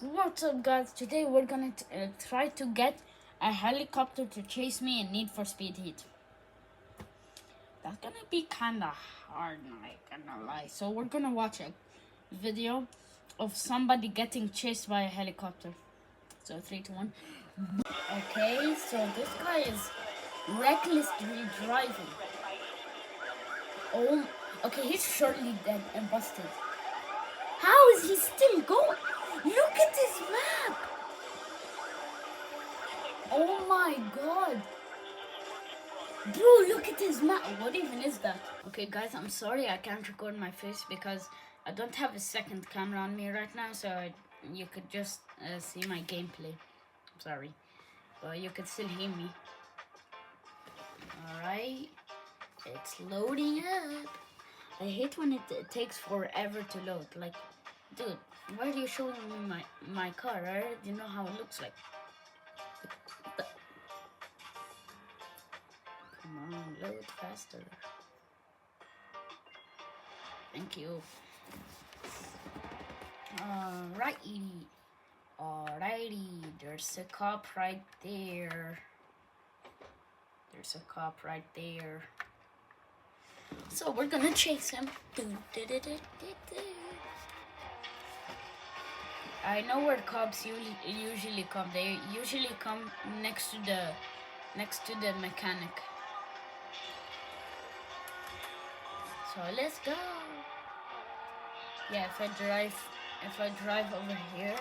What's up, guys? Today we're gonna try to get a helicopter to chase me in Need for Speed Heat. That's gonna be kinda hard, not gonna lie. So we're gonna watch a video of somebody getting chased by a helicopter. So 3, 2, 1. Okay, so this guy is recklessly driving. Oh, okay, he's surely dead and busted. How is he still going? Look at his map! Oh my god! Bro, look at his map! What even is that? Okay guys, I'm sorry I can't record my face because I don't have a second camera on me right now, so you could just see my gameplay. I'm sorry, but you could still hear me. Alright, it's loading up. I hate when it takes forever to load. Like, dude, why are you showing me my car? I already know how it looks like. Come on, load faster. Thank you. Alrighty, there's a cop right there. So we're gonna chase him. I know where cops usually come. They usually come next to the mechanic. So let's go. Yeah, if I drive over here,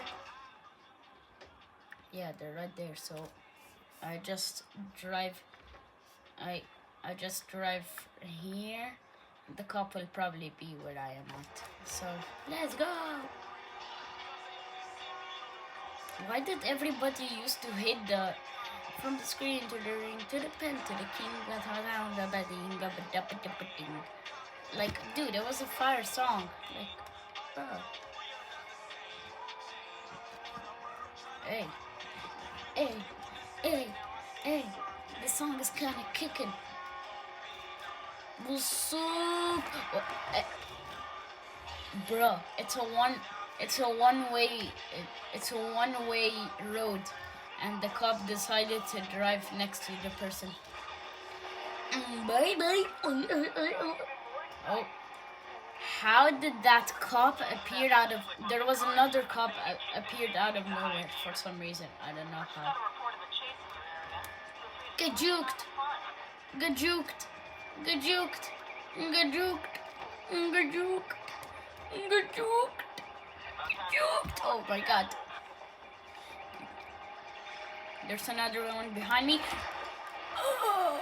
yeah, they're right there. So I just drive. I just drive here. The cop will probably be where I am at. So let's go. Why did everybody used to hit the from the screen to the ring to the pen to the king? Like, dude, it was a fire song. Like, bro. Hey. This song is kind of kicking. What's up? Bro, it's a one-way road, and the cop decided to drive next to the person. Bye. Oh, how did that cop appear out of? There was another cop appeared out of nowhere for some reason. I don't know how. Get juked. Oh my god. There's another one behind me. Oh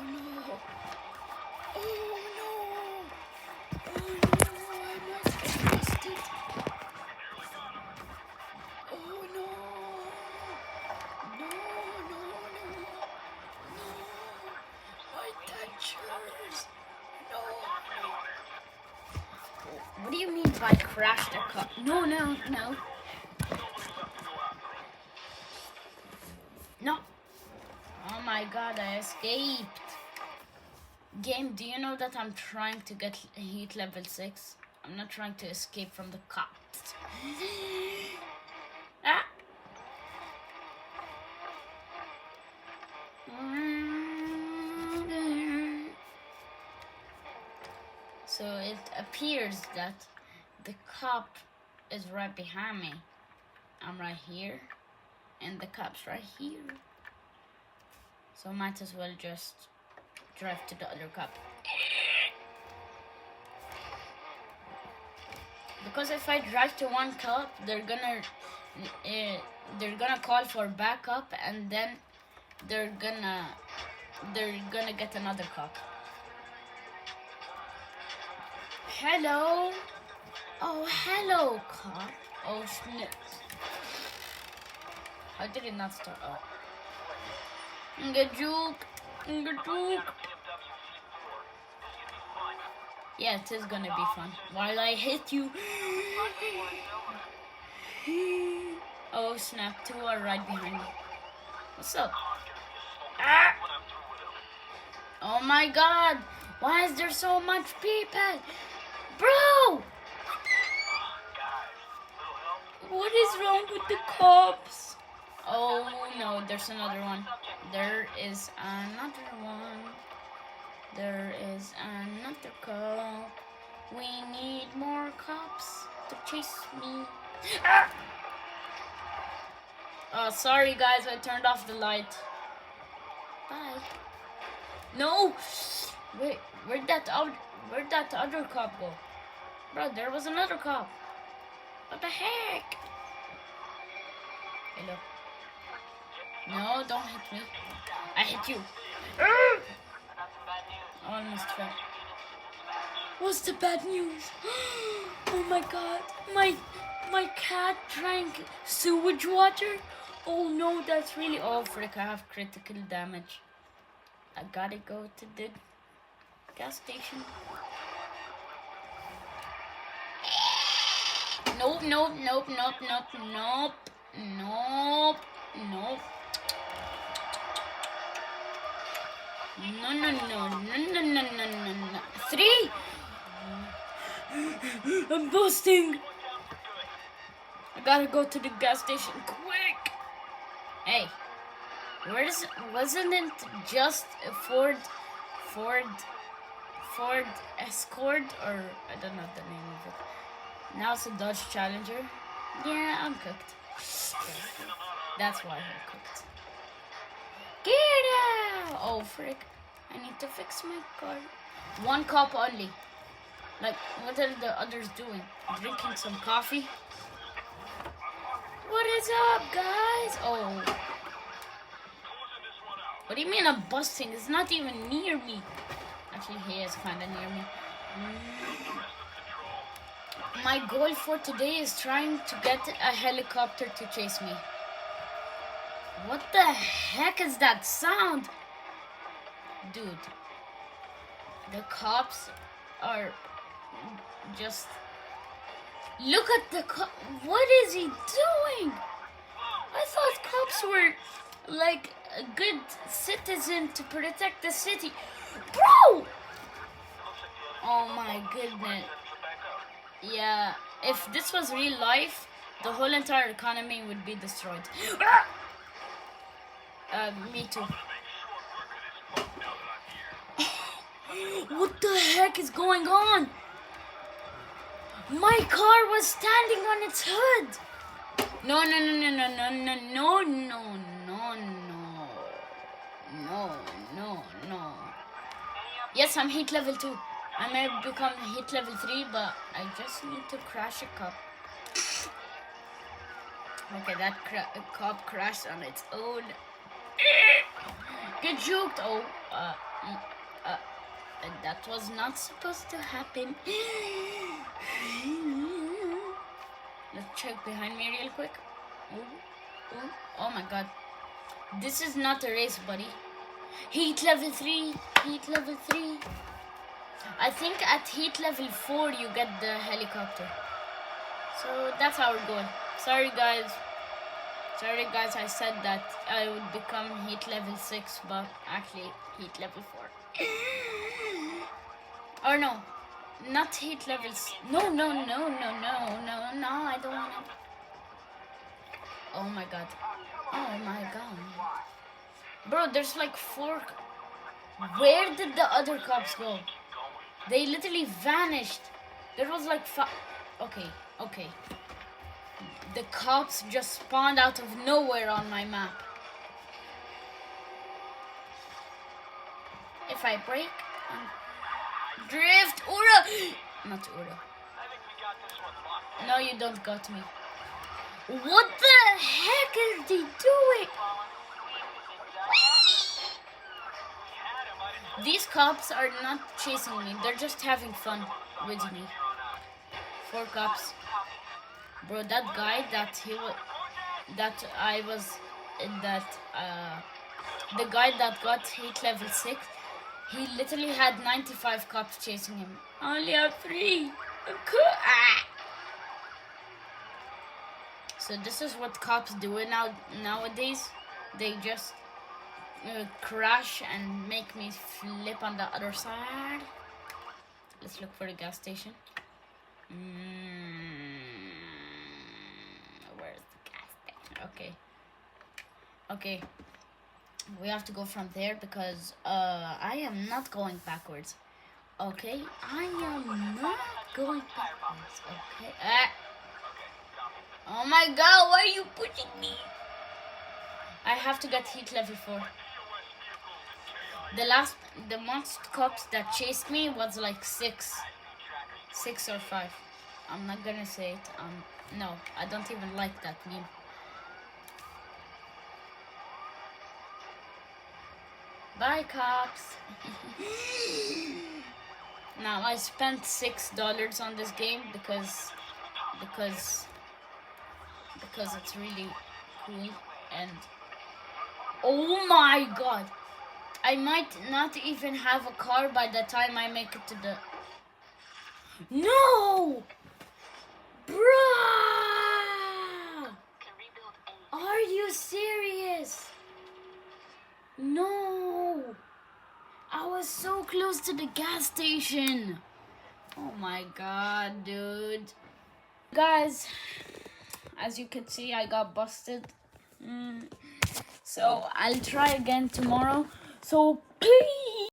no. I must get busted. Oh no. My dentures. No. What do you mean by crash the car? No. No. Oh my god, I escaped. Game, do you know that I'm trying to get heat level 6? I'm not trying to escape from the cops. Ah. So it appears that the cop is right behind me. I'm right here, and the cop's right here. So might as well just drive to the other cop. Because if I drive to one cop, they're gonna call for backup, and then they're gonna get another cop. Hello. Oh, hello, cop. Oh, snip. How did it not start? Oh. Get juked. Yeah, it is gonna be fun. While I hit you. Oh snap, 2 are right behind me. What's up? Ah! Oh my god! Why is there so much people? Bro! is wrong with the cops? Oh no, there's another one. There is another one. There is another cop. We need more cops to chase me. Ah! Oh, sorry guys, I turned off the light. Bye. No! Wait, where'd that other cop go? Bro, there was another cop. What the heck? Hello. No, don't hit me. I hit you. Almost fell. What's the bad news? Oh my god. My cat drank sewage water. Oh no, that's really... Oh frick, I have critical damage. I gotta go to the gas station. Nope, nope, nope, nope, nope, nope, nope, nope. No, no, no, no, no, no, no, no, no. 3! I'm busting. I gotta go to the gas station quick. Hey, wasn't it just a Ford Escort, or I don't know the name of it. Now it's a Dodge Challenger. Yeah, I'm cooked. That's why I'm cooked. Get out! Oh frick! I need to fix my car. One cop only. Like, what are the others doing? Drinking some coffee? What is up, guys? Oh. What do you mean I'm busting? It's not even near me. Actually, he is kind of near me. My goal for today is trying to get a helicopter to chase me. What the heck is that sound? Dude. The cops are just... Look at the cop. What is he doing? I thought cops were like a good citizen to protect the city. Bro! Oh my goodness. Yeah, if this was real life, the whole entire economy would be destroyed. Me too. What the heck is going on? My car was standing on its hood. No, no, no, no, no, no, no, no, no, no, no, no, no. Yes, I'm heat level 2. I may become heat level 3, but I just need to crash a cop. Okay, that cop crashed on its own. Get juked. Oh, that was not supposed to happen. Let's check behind me real quick. Ooh, ooh. Oh my god. This is not a race, buddy. Heat level 3. Heat level 3. I think at heat level 4 you get the helicopter. So that's how we're going. Sorry guys, I said that I would become heat level 6, but actually heat level 4. Or no, not heat levels. No, I don't want to. Oh my god. Oh my god. Bro, there's like 4. Where did the other cops go? They literally vanished. There was like 5. Okay. The cops just spawned out of nowhere on my map. If I break and drift, Ura! Not Ura. No, you don't got me. What the heck is he doing? These cops are not chasing me. They're just having fun with me. 4 cops. Bro, that guy the guy that got heat level 6, he literally had 95 cops chasing him. I only have 3. So this is what cops do nowadays. They just crash and make me flip on the other side. Let's look for the gas station. Where's Okay. Okay. We have to go from there because I am not going backwards. Okay, I am not going backwards. Okay. Oh my god, why are you pushing me? I have to get heat level 4. The most cops that chased me was like 6 or 5. I'm not gonna say it. No, I don't even like that meme. Bye, cops. Now I spent $6 on this game because it's really cool. And oh my god, I might not even have a car by the time I make it to the... No! Bruh! Are you serious? No! I was so close to the gas station. Oh my god, dude. Guys, as you can see, I got busted. So I'll try again tomorrow. So please